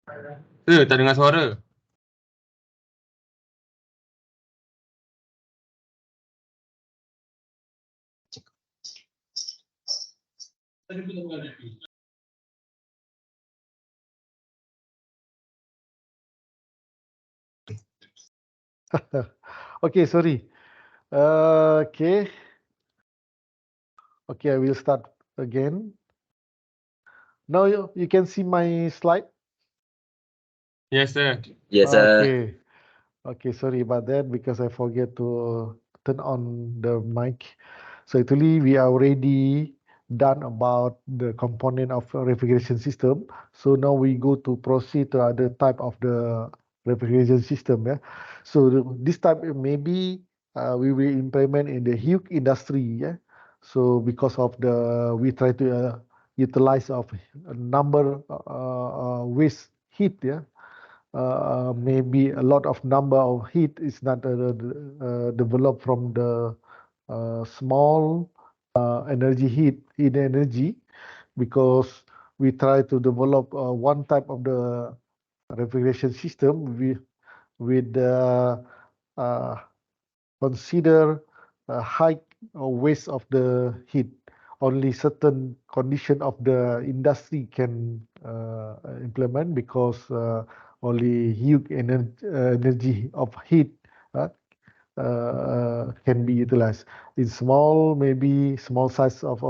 Tak dengar suara. Okay, sorry. Okay. Okay, I will start again. Now you can see my slide. Yes, sir. Yes, sir. Okay. Okay, sorry about that because I forget to turn on the mic. So actually, we are already done about the component of a refrigeration system. So now we go to proceed to other type of the refrigeration system. Yeah. So this type maybe we will implement in the huge industry. Yeah. So because of the we try to utilize of a number waste heat. Yeah. Maybe a lot of number of heat is not developed from the small heat energy, because we try to develop one type of the refrigeration system with uh, consider high waste of the heat. Only certain condition of the industry can implement, because only huge energy of heat uh, can be utilized. In small, maybe small size of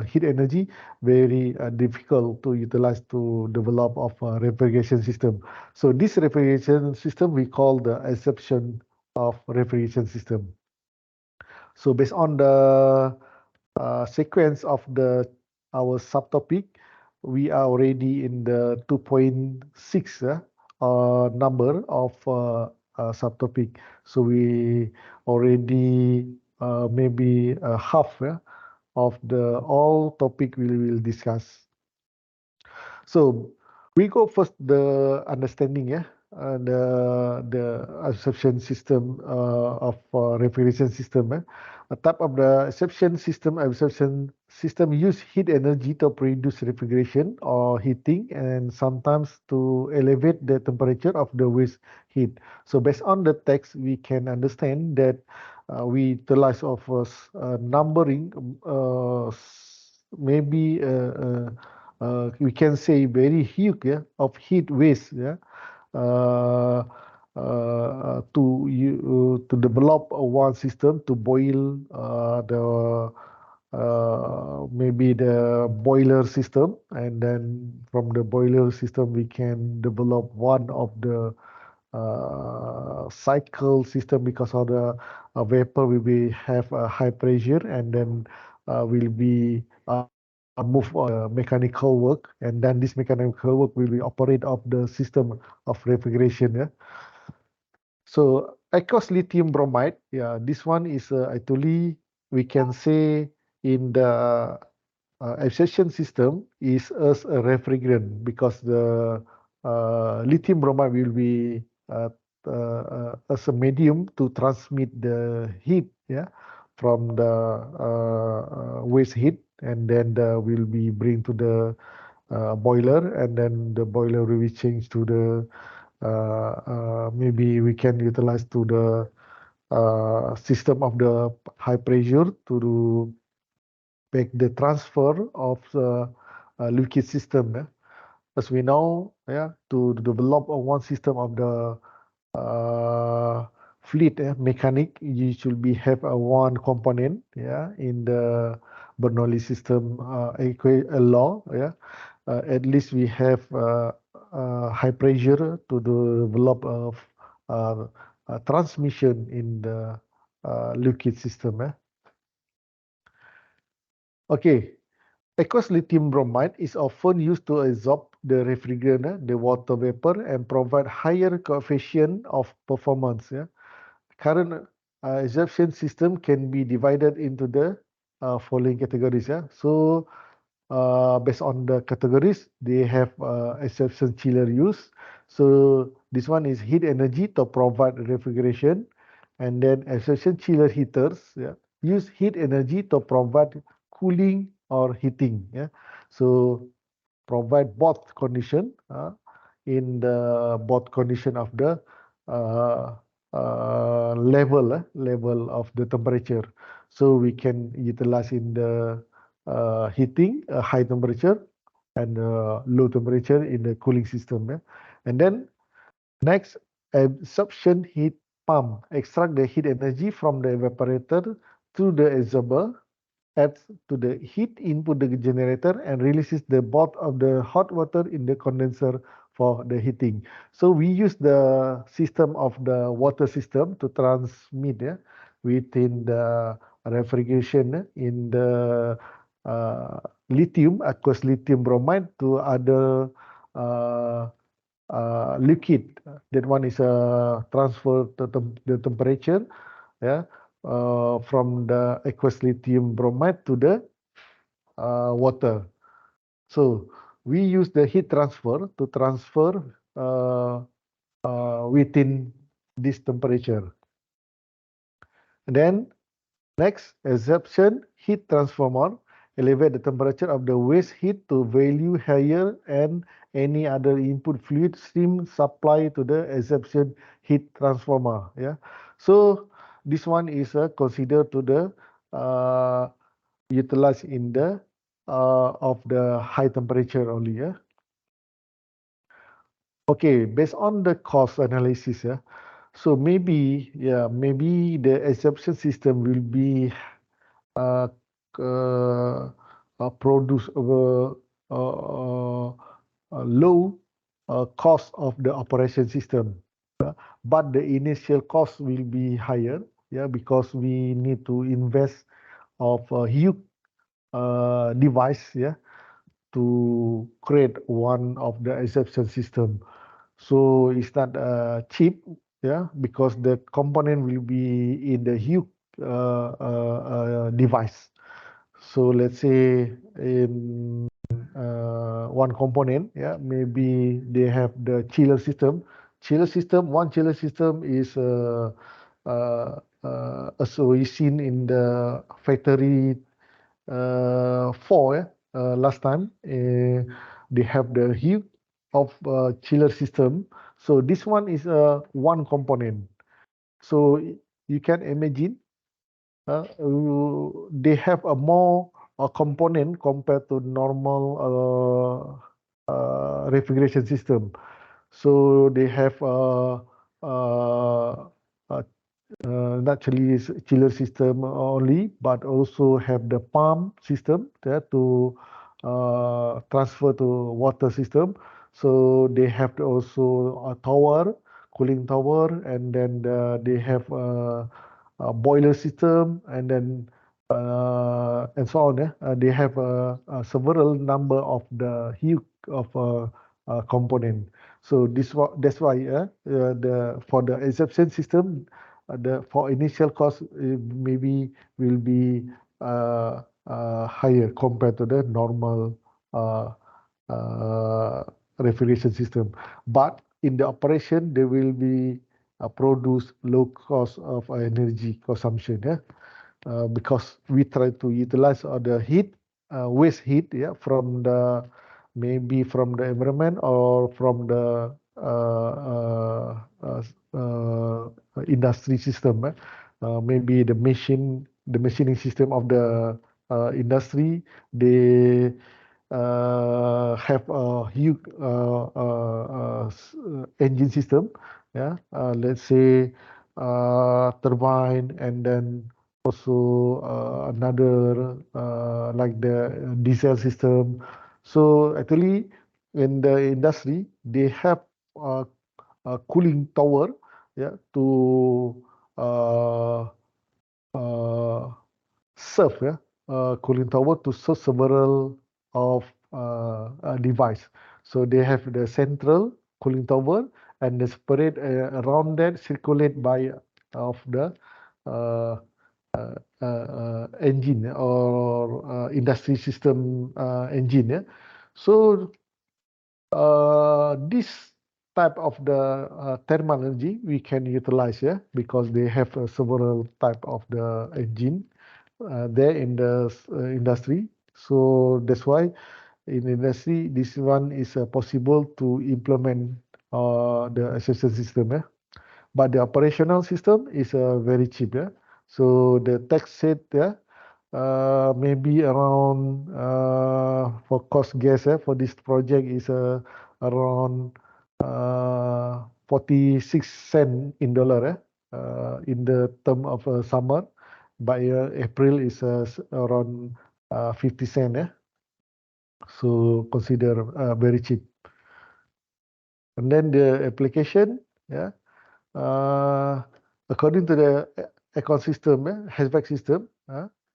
heat energy, very difficult to utilize to develop of a refrigeration system. So this refrigeration system we call the exception of refrigeration system. So based on the sequence of the our subtopic, we are already in the 2.6 number of subtopic. So we already maybe half of the all topic we will discuss. So we go first the understanding, the exception system of refrigeration system. A type of the exception system use heat energy to produce refrigeration or heating, and sometimes to elevate the temperature of the waste heat. So based on the text, we can understand that we utilize of numbering, maybe. We can say very huge of heat waste uh, to develop one system to boil the maybe the boiler system, and then from the boiler system we can develop one of the cycle system, because of the vapor will be have a high pressure, and then will be move mechanical work, and then this mechanical work will be operate of the system of refrigeration. Yeah. So aqueous lithium bromide, yeah, this one is actually we can say in the extraction system is as a refrigerant, because the lithium bromide will be as a medium to transmit the heat, yeah, from the waste heat, and then will be bring to the boiler, and then the boiler will be changed to the maybe we can utilize to the system of the high pressure to make the transfer of the liquid system. As we know, yeah, to develop one system of the fleet mechanic, you should be have a one component, yeah, in the Bernoulli system law, yeah. At least we have high pressure to develop a transmission in the liquid system. Okay, aqueous lithium bromide is often used to absorb the refrigerant, the water vapor, and provide higher coefficient of performance. Yeah. Current absorption system can be divided into the following categories. Yeah. So based on the categories, they have absorption chiller use. So this one is heat energy to provide refrigeration, and then absorption chiller heaters, yeah, use heat energy to provide cooling or heating. Yeah. So provide both condition in the both condition of the level of the temperature. So we can utilize in the heating high temperature and low temperature in the cooling system. Yeah? And then next, absorption heat pump extract the heat energy from the evaporator to the absorber, adds to the heat input the generator and releases the bulk of the hot water in the condenser for the heating. So we use the system of the water system to transmit within the refrigeration in the lithium, aqueous lithium bromide to other uh, liquid. That one is transfer the temperature, yeah, from the aqueous lithium bromide to the water. So we use the heat transfer to transfer within this temperature. And then next, absorption heat transformer elevate the temperature of the waste heat to value higher and any other input fluid stream supply to the absorption heat transformer. Yeah, so this one is considered to the utilized in the of the high temperature only. Yeah. Okay, based on the cost analysis. Yeah. So maybe the absorption system will be uh, produce low cost of the operation system, but the initial cost will be higher, yeah, because we need to invest of a huge device, yeah, to create one of the exception system. So it's not cheap, yeah, because the component will be in the huge device. So let's say in one component, yeah, maybe they have the chiller system. One chiller system is as we seen in the factory 4, yeah, last time. They have the huge of chiller system. So this one is one component. So you can imagine they have a more component compared to normal refrigeration system. So they have uh, not chiller system only, but also have the pump system there to transfer to water system. So they have also a tower, cooling tower, and then they have a boiler system, and then and so on. They have several number of the huge of component. So that's why the for the exception system, the for initial cost maybe will be higher compared to the normal uh, uh, refrigeration system. But in the operation, they will be produce low cost of energy consumption. Yeah, because we try to utilize the heat, waste heat, yeah, from the maybe from the environment or from the industry system. Maybe the machining system of the industry, they have a huge engine system. Yeah, let's say turbine, and then also another like the diesel system. So actually, in the industry, they have a cooling tower, yeah, to uh, uh, serve, yeah, cooling tower to serve several of device. So they have the central cooling tower, and the separate around that circulate by of the uh, engine or industry system engine. Yeah? So this type of the thermal energy we can utilize, yeah, because they have several type of the engine there in the industry. So that's why in industry, this one is possible to implement the assessment system. But the operational system is very cheap. So the tax set maybe around for cost gas for this project is around 46 cent in dollar in the term of summer. By April is around 50 cent. So consider very cheap. And then the application, according to the ecosystem, HVAC system,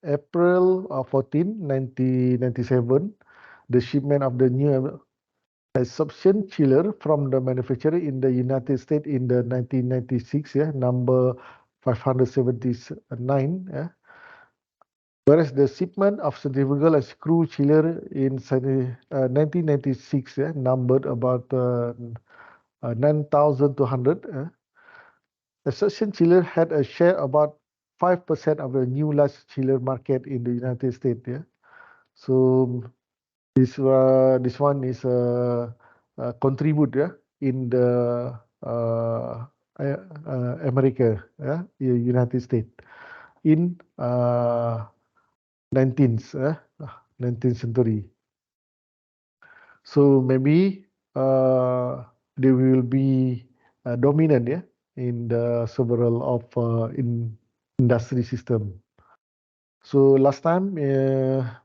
April 14, 1997, the shipment of the new absorption chiller from the manufacturer in the United States in the 1996, number 579, whereas the shipment of centrifugal and screw chiller in 1996 numbered about 9,200. Absorption chiller had a share about 5% of the new large chiller market in the United States. So this one is contribute in the America, United States in 19th century. So maybe they will be dominant in the several of in industry system. So last time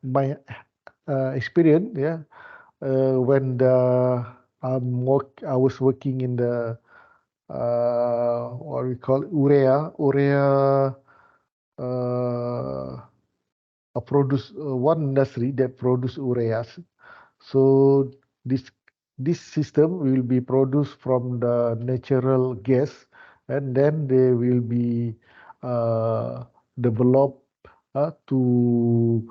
my experience when I was working in the what we call urea produce one industry that produce ureas. So this system will be produced from the natural gas, and then they will be developed to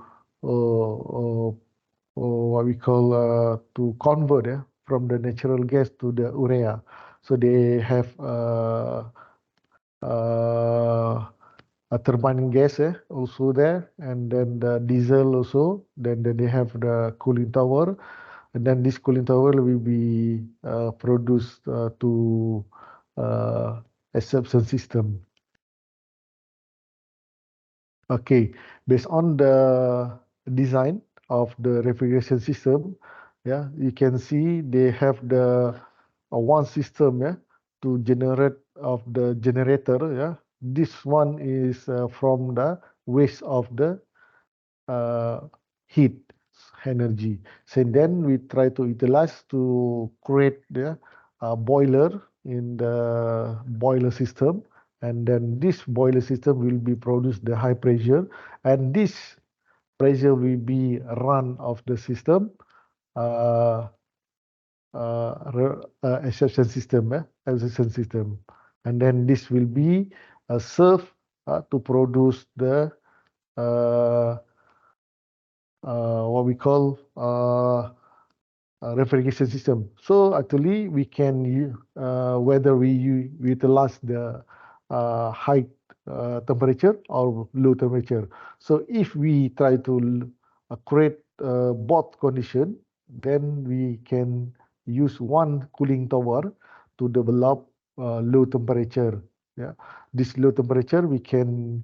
what we call to convert from the natural gas to the urea. So they have a turbine gas also there, and then the diesel also. Then they have the cooling tower, and then this cooling tower will be produced to absorption system. Okay, based on the design of the refrigeration system, you can see they have the one system to generate of the generator. This one is from the waste of the heat energy. So then we try to utilize to create the boiler in the boiler system, and then this boiler system will be produce the high pressure, and this pressure will be run of the system absorption system, and then this will be served to produce the what we call refrigeration system. So actually we can whether we utilize the high temperature or low temperature. So if we try to create both condition, then we can use one cooling tower to develop low temperature. This low temperature we can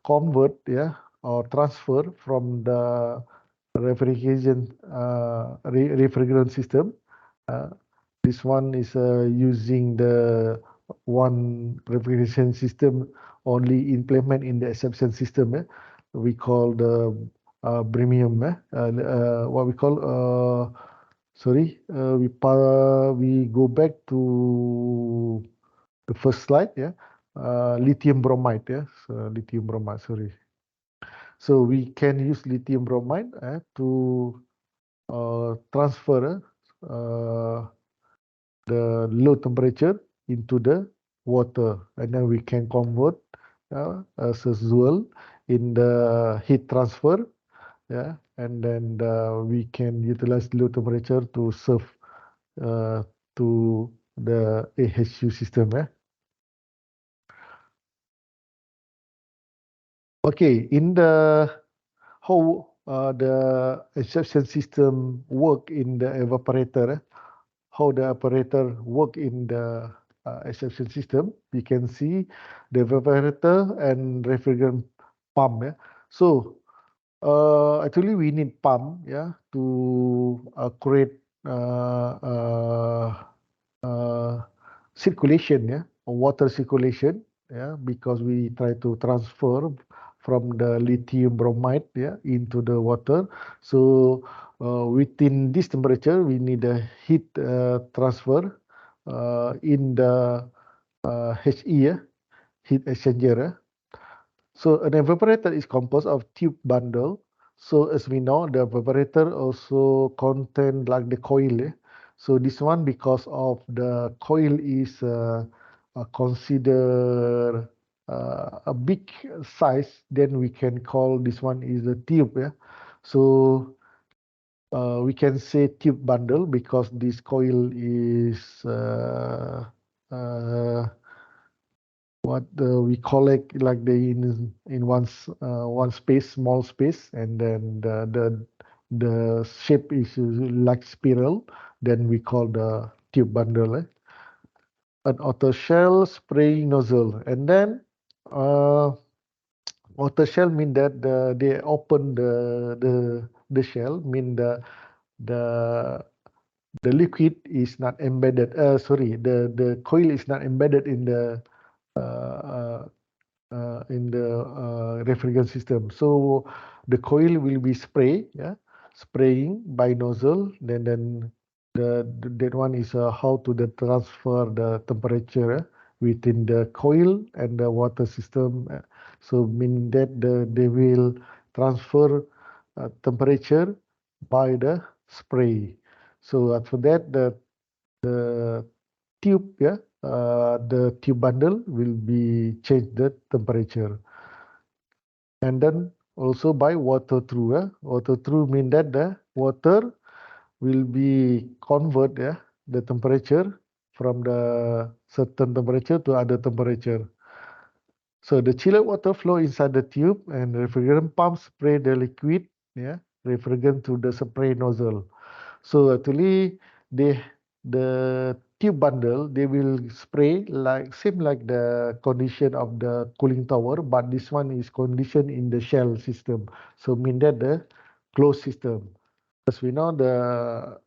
convert or transfer from the refrigerant system. This one is using the one refrigeration system only implement in the absorption system. We call the premium. What we call we go back to the first slide. Lithium bromide. So lithium bromide. Sorry. So we can use lithium bromide to transfer the low temperature into the water, and then we can convert as usual in the heat transfer, and then we can utilize low temperature to serve to the AHU system. Okay, in the how the extraction system work in the evaporator, how the operator work in the extraction system. We can see the evaporator and refrigerant pump. Yeah? So actually we need pump, yeah, to create circulation, yeah, water circulation, yeah, because we try to transfer from the lithium bromide, yeah, into the water. So within this temperature, we need a heat transfer in the HE, yeah, heat exchanger. So an evaporator is composed of tube bundle. So as we know, the evaporator also contain like the coil. So this one, because of the coil is consider a big size, then we can call this one is a tube. Yeah. So we can say tube bundle because this coil is uh, what we collect like the in one space, small space, and then the shape is like spiral. Then we call the tube bundle. An outer shell spraying nozzle, and then uh, outer shell mean that they open the shell, mean the the liquid is not embedded. Sorry, the coil is not embedded uh, uh, in the refrigerant system. So the coil will be yeah, spraying by nozzle. Then that one is how to the transfer the temperature within the coil and the water system. So mean that they will transfer temperature by the spray. So after that the tube, yeah, the tube bundle will be change the temperature, and then also by water through. Water through mean that the water will be convert, yeah, the temperature from the certain temperature to other temperature. So the chiller water flow inside the tube, and refrigerant pump spray the liquid, yeah, refrigerant to the spray nozzle. So actually, they the tube bundle they will spray like same like the condition of the cooling tower, but this one is conditioned in the shell system. So mean that the closed system. As we know, the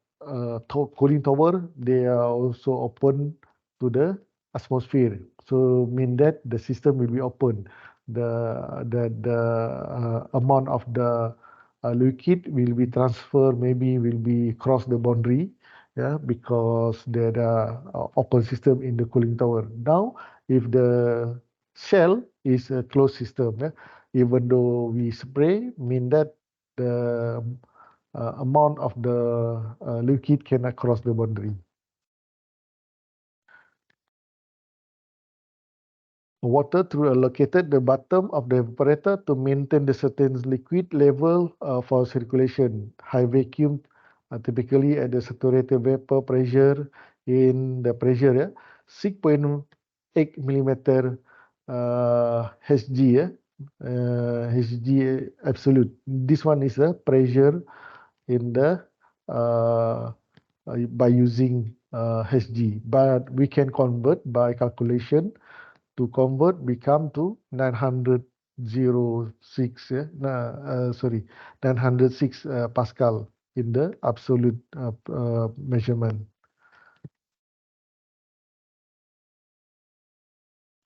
cooling tower they are also open to the atmosphere. So mean that the system will be open. The amount of the liquid will be transferred. Maybe will be cross the boundary. Yeah, because there are open system in the cooling tower. Now, if the shell is a closed system, yeah, even though we spray, mean that the amount of the liquid cannot cross the boundary. Water through allocated the bottom of the evaporator to maintain the certain liquid level for circulation. High vacuum typically at the saturated vapor pressure in the pressure, yeah, 6.8 millimeter Hg, yeah, Hg absolute. This one is a pressure in the by using Hg, but we can convert by calculation. To convert become to 906, yeah, sorry, 906 Pascal in the absolute measurement.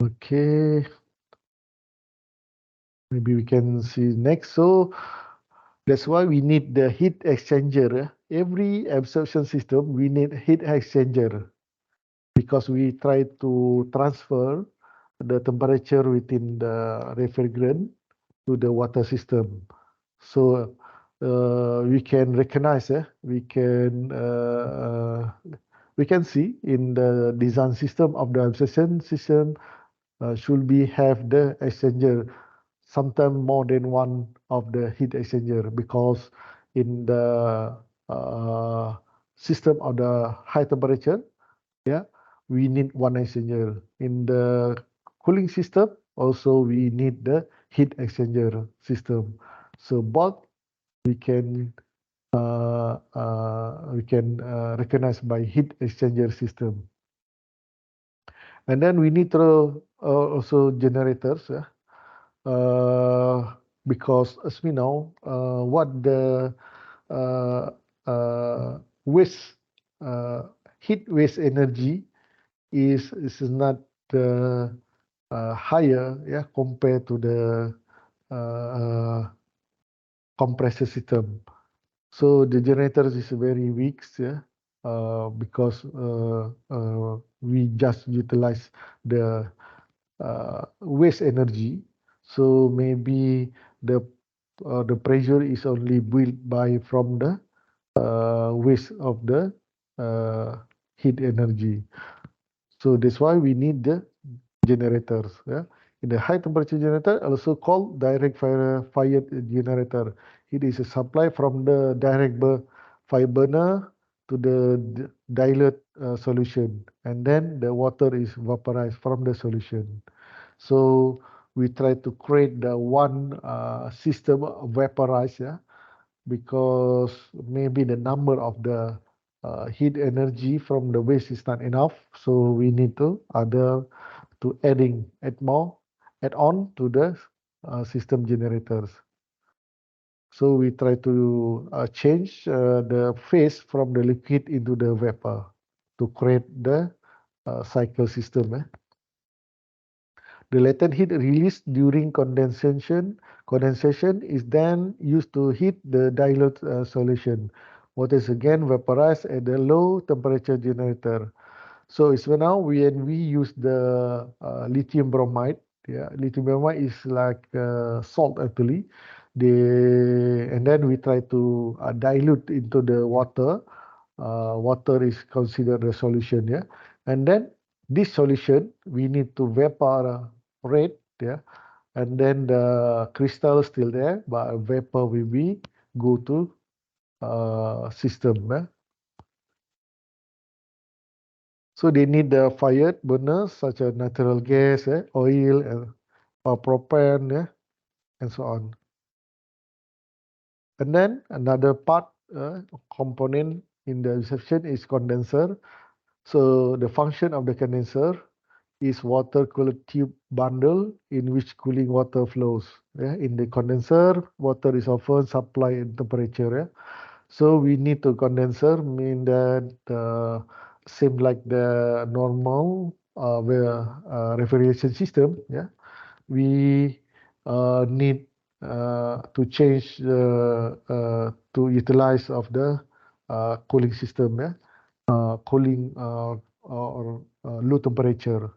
Okay, maybe we can see next. So that's why we need the heat exchanger. Every absorption system we need heat exchanger because we try to transfer the temperature within the refrigerant to the water system. So we can recognize, we can see in the design system of the absorption system should be have the exchanger, sometimes more than one of the heat exchanger, because in the system of the high temperature, yeah, we need one exchanger. In the cooling system, also we need the heat exchanger system. So both we can recognize by heat exchanger system. And then we need to also generators, because as we know, what the uh, waste heat waste energy is not higher, compared to the uh, compressor system. So the generators is very weak, because we just utilize the waste energy. So maybe the pressure is only built by from the waste of the heat energy. So that's why we need the generators. In the high temperature generator, also called direct fired generator. It is a supply from the direct fire burner to the dilute solution, and then the water is vaporized from the solution. So we try to create the one system vaporize, because maybe the number of the heat energy from the waste is not enough. So we need to add on to the system generators. So we try to change the phase from the liquid into the vapor to create the cycle system. The latent heat released during condensation is then used to heat the dilute solution. Water is again vaporized at the low temperature generator. So it's now when we use the lithium bromide. Lithium bromide is like salt actually. And then we try to dilute into the water. Water is considered a solution, and then this solution we need to evaporate, and then the crystal is still there, but vapor will be go to system. So they need the fired burners such as natural gas, oil, or propane, and so on. And then another part component in the reception is condenser. So the function of the condenser is water cooled tube bundle in which cooling water flows. In the condenser, water is often supplied in temperature. So we need to condenser mean that same like the normal refrigeration system. We need to change to utilize of the cooling system. Cooling or low temperature.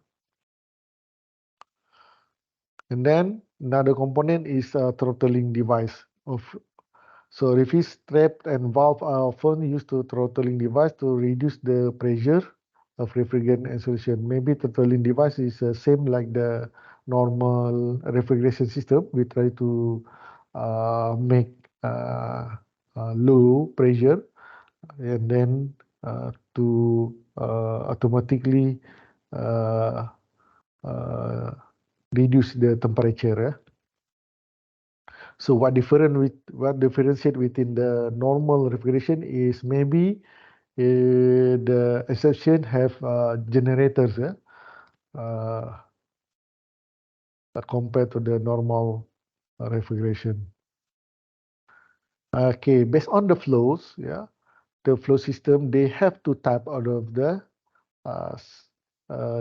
And then another component is a throttling device. So refuse trap and valve are often used to throttling device to reduce the pressure of refrigerant and solution. Maybe throttling device is same like the normal refrigeration system. We try to make low pressure, and then to automatically uh, uh, reduce the temperature. So what differentiate within the normal refrigeration is maybe the exception have generators, uh, compared to the normal refrigeration. Okay, based on the flows, the flow system, they have to type out of uh,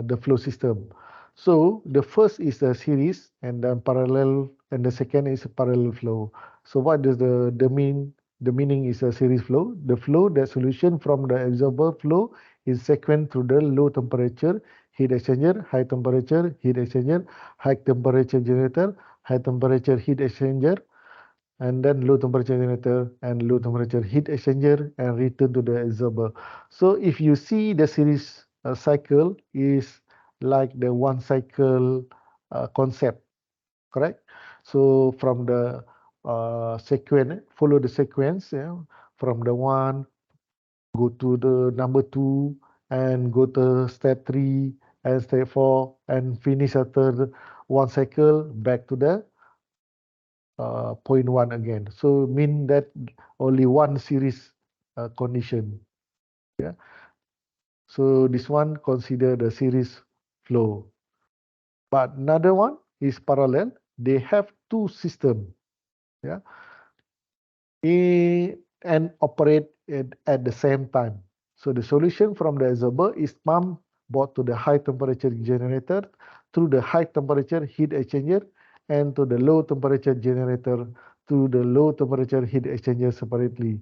the flow system. So the first is a series, and then parallel, and the second is a parallel flow. So what does the meaning is a series flow. The flow, the solution from the absorber flow is sequence through the low temperature heat exchanger, high temperature heat exchanger, high temperature generator, high temperature heat exchanger, and then low temperature generator and low temperature heat exchanger, and return to the absorber. So if you see the series cycle is like the one cycle concept, correct? So from the sequence, follow the sequence, from the one, go to the number two, and go to step three and step four, and finish after one cycle back to the point one again. So mean that only one series condition. Yeah. So this one consider the series flow. But another one is parallel. They have two systems. Yeah. And operate at the same time. So the solution from the absorber is pumped both to the high temperature generator through the high temperature heat exchanger and to the low temperature generator through the low temperature heat exchanger separately.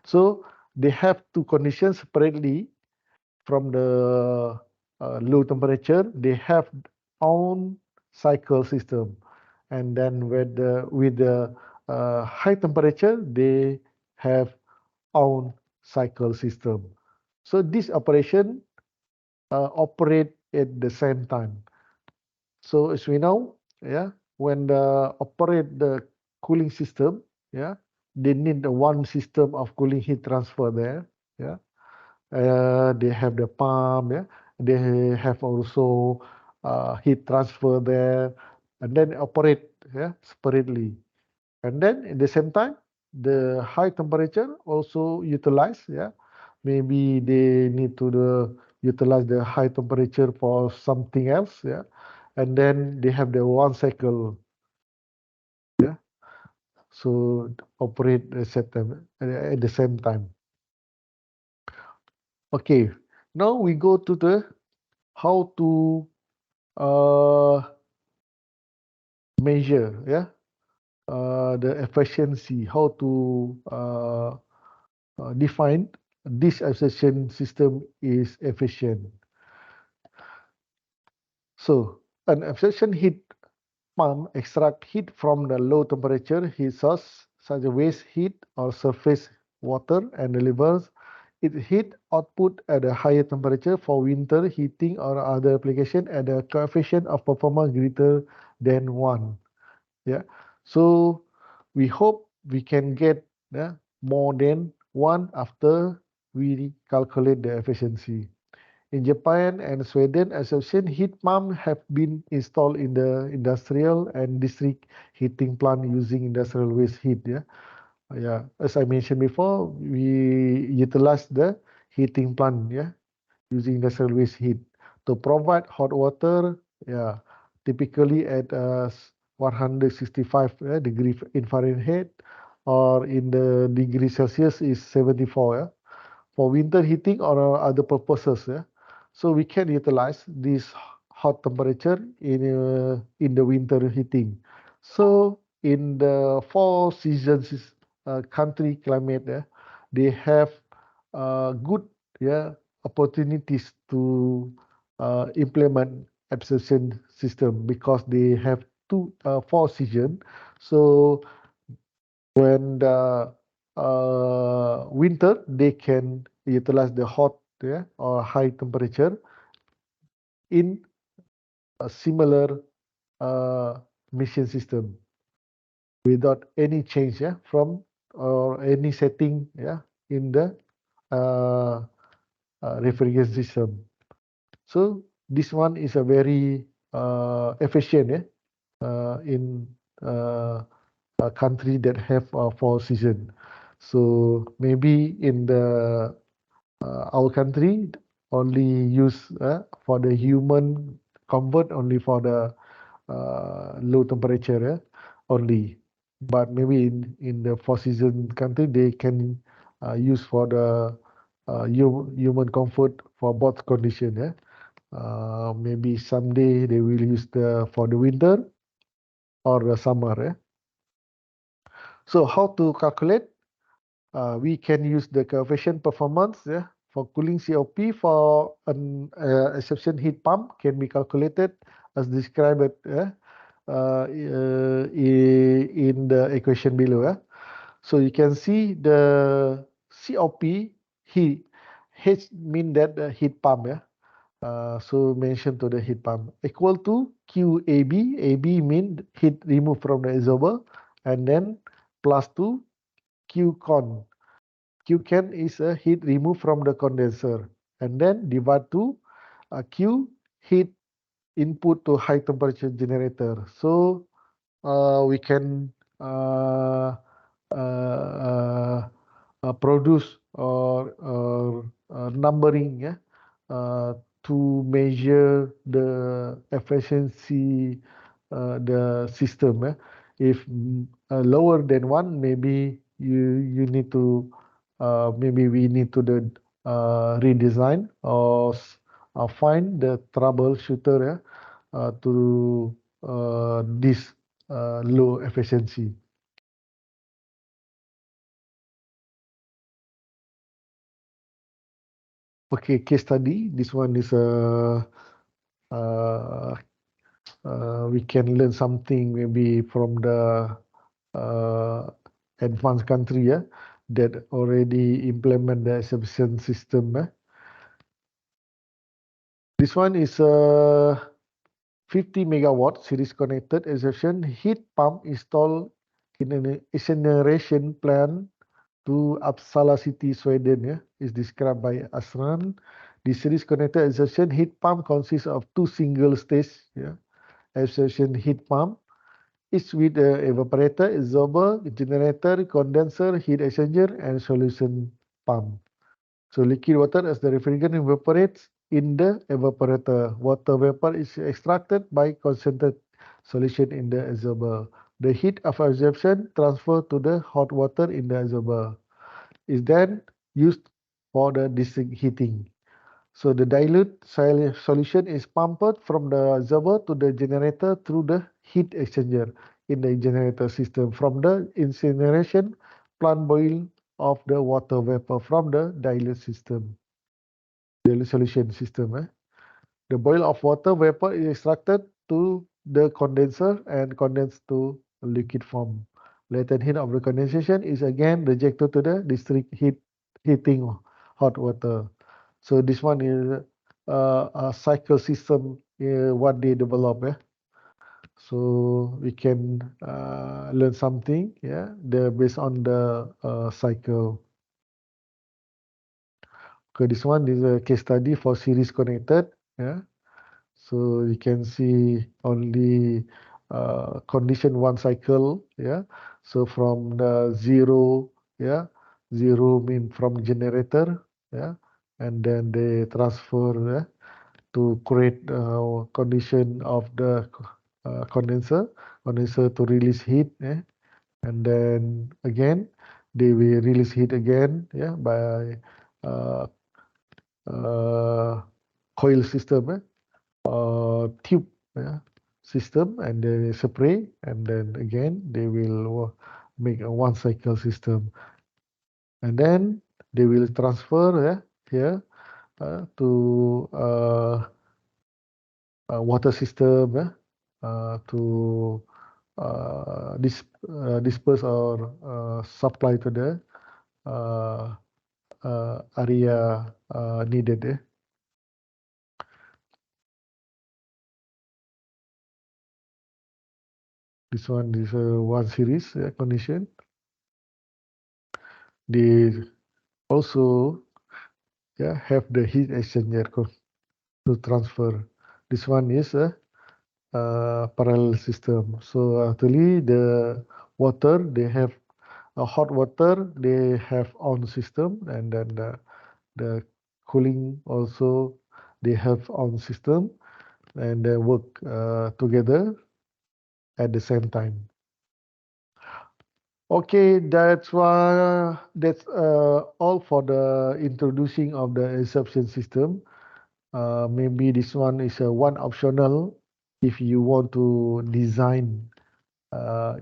So they have two conditions separately from the low temperature. They have own cycle system, and then with the high temperature they have own cycle system. So this operation operate at the same time. So as we know, yeah, when the operate the cooling system, yeah, they need the one system of cooling heat transfer there, yeah. They have the pump, yeah. They have also heat transfer there, and then operate, yeah, separately. And then at the same time, the high temperature also utilize, yeah. Maybe they need to utilize the high temperature for something else, yeah. And then they have the one cycle, yeah. So operate at the same time. Okay, now we go to the how to uh, measure, yeah, the efficiency, how to define this absorption system is efficient. So an absorption heat pump extract heat from the low temperature heat source such as waste heat or surface water and delivers its heat output at a higher temperature for winter heating or other application at a coefficient of performance greater than 1. Yeah. So we hope we can get more than 1 after we calculate the efficiency. In Japan and Sweden, association heat pump have been installed in the industrial and district heating plant using industrial waste heat. Yeah, yeah. As I mentioned before, we utilize the heating plant. Yeah, using industrial waste heat to provide hot water. Yeah, typically at 165 degree in Fahrenheit, or in the degree Celsius is 74. Yeah, for winter heating or other purposes. Yeah? So we can utilize this hot temperature in the winter heating. So in the four seasons country climate, they have good opportunities to implement absorption system because they have four season. So when the winter, they can utilize the hot or high temperature in a similar mission system without any change from or any setting in the uh, refrigeration system. So this one is a very efficient in a country that have four season. So maybe in the our country only use for the human convert only for the low temperature only. But maybe in the four season country they can use for the human comfort for both condition. Maybe someday they will use the for the winter or the summer. So how to calculate? We can use the coefficient performance for cooling COP for an exception heat pump can be calculated as described in the equation below. So you can see the COP heat. H mean that the heat pump. So mention to the heat pump equal to QAB. AB mean heat removed from the absorber, and then plus 2 QCon. QCon is a heat removed from the condenser, and then divide to Q heat input to high temperature generator. So we can uh, uh, produce or numbering, yeah, to measure the efficiency the system. If lower than one, maybe you need to maybe we need to redesign or find the troubleshooter, yeah, to this low efficiency. Okay, case study. This one is uh, we can learn something maybe from the uh, advanced country, yeah, that already implement the exception system. This one is a 50 megawatt series connected exception heat pump installed in an incineration plant to Uppsala city, Sweden. Yeah, is described by Asran. The series connected exception heat pump consists of two single stage, yeah, exception heat pump, each with a evaporator, absorber, generator, condenser, heat exchanger, and solution pump. So liquid water as the refrigerant evaporates in the evaporator. Water vapor is extracted by concentrated solution in the absorber. The heat of absorption transferred to the hot water in the absorber is then used for the district heating. So the dilute solution is pumped from the absorber to the generator through the heat exchanger in the generator system. From the incineration plant boil of the water vapor from the dilute system, dilute solution system. The boil of water vapor is extracted to the condenser and condensed to liquid form. Latent heat of the condensation is again rejected to the district heating hot water. So this one is a cycle system what they develop. So we can learn something. Yeah, based on the cycle. Okay, this one is a case study for series connected. Yeah. So you can see only condition one cycle. Yeah. So from the zero, yeah, zero mean from generator. Yeah, and then they transfer, yeah, to create condition of the condenser to release heat. Yeah, and then again they will release heat again. Yeah, by uh, uh, coil system. Tube, yeah, system, and they spray, and then again they will make a one cycle system, and then they will transfer, yeah, here to water system, to disperse or supply to the uh, area needed. This one is one series condition. They also, yeah, have the heat exchanger to transfer. This one is a parallel system. So actually the water, they have a hot water, they have on system, and then the cooling also they have on system, and they work together at the same time. Okay, that's all for the introducing of the exception system. Maybe this one is one optional if you want to design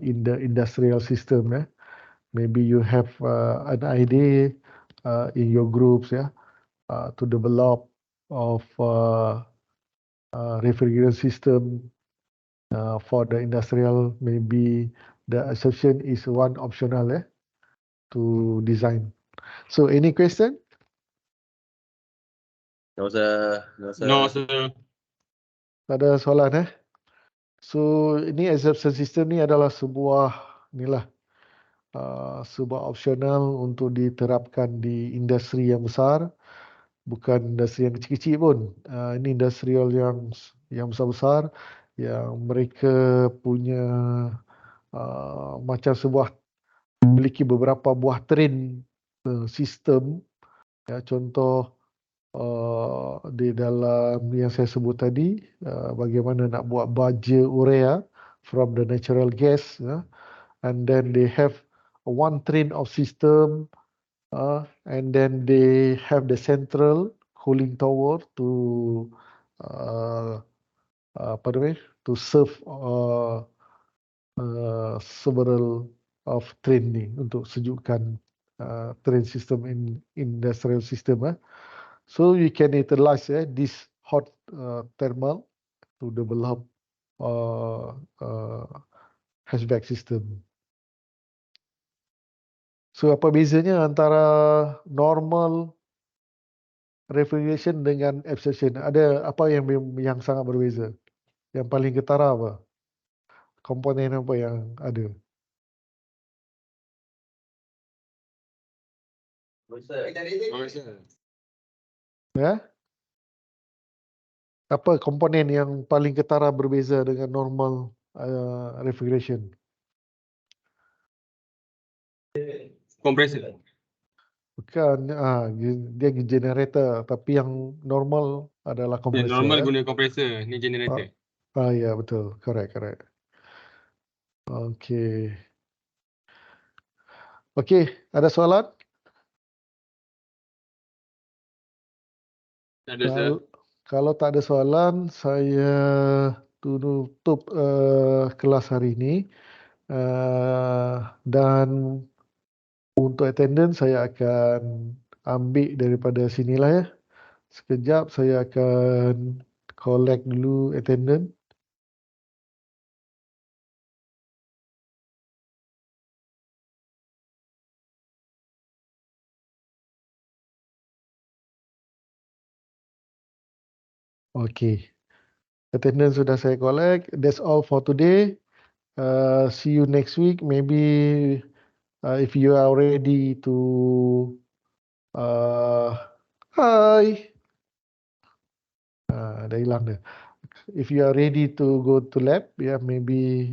in the industrial system. Maybe you have an idea in your groups, to develop of refrigerant system for the industrial. Maybe the exception is one optional to design. So any question? No, sir. No, sir. Ada soalan? So ini exception system ni adalah sebuah inilah sebuah optional untuk diterapkan di industri yang besar, bukan industri yang kecil-kecil pun. Ini industrial yang besar-besar, yang mereka punya macam sebuah memiliki beberapa buah train sistem. Ya, contoh di dalam yang saya sebut tadi, bagaimana nak buat baja urea from the natural gas, and then they have one train of system, and then they have the central cooling tower to apa namanya, to serve several of train ni untuk sejukkan train system in industrial system. So you can utilize this hot thermal to develop HVAC system. So apa bezanya antara normal refrigeration dengan absorption? Ada apa yang sangat berbeza? Yang paling ketara apa? Komponen apa yang ada? Ya? Apa komponen yang paling ketara berbeza dengan normal refrigeration? Compressor. Bukan, dia generator, tapi yang normal adalah Ya, compressor. normal guna compressor, ni generator. Ya, betul. Correct. Okey. Okey, ada soalan? Tak ada, sir. Kalau tak ada soalan, saya tutup kelas hari ini. Dan untuk attendance saya akan ambil daripada sinilah ya. Sekejap saya akan collect dulu attendance. Okey. Attendance sudah saya collect. That's all for today. See you next week. Maybe if you are ready to hi. Dah hilang dia. If you are ready to go to lab, maybe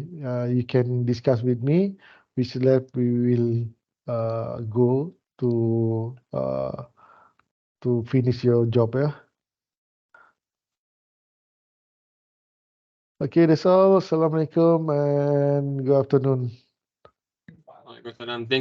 you can discuss with me which lab we will go to finish your job. Okay, that's all. Assalamualaikum and good afternoon. Waalaikumsalam. Thank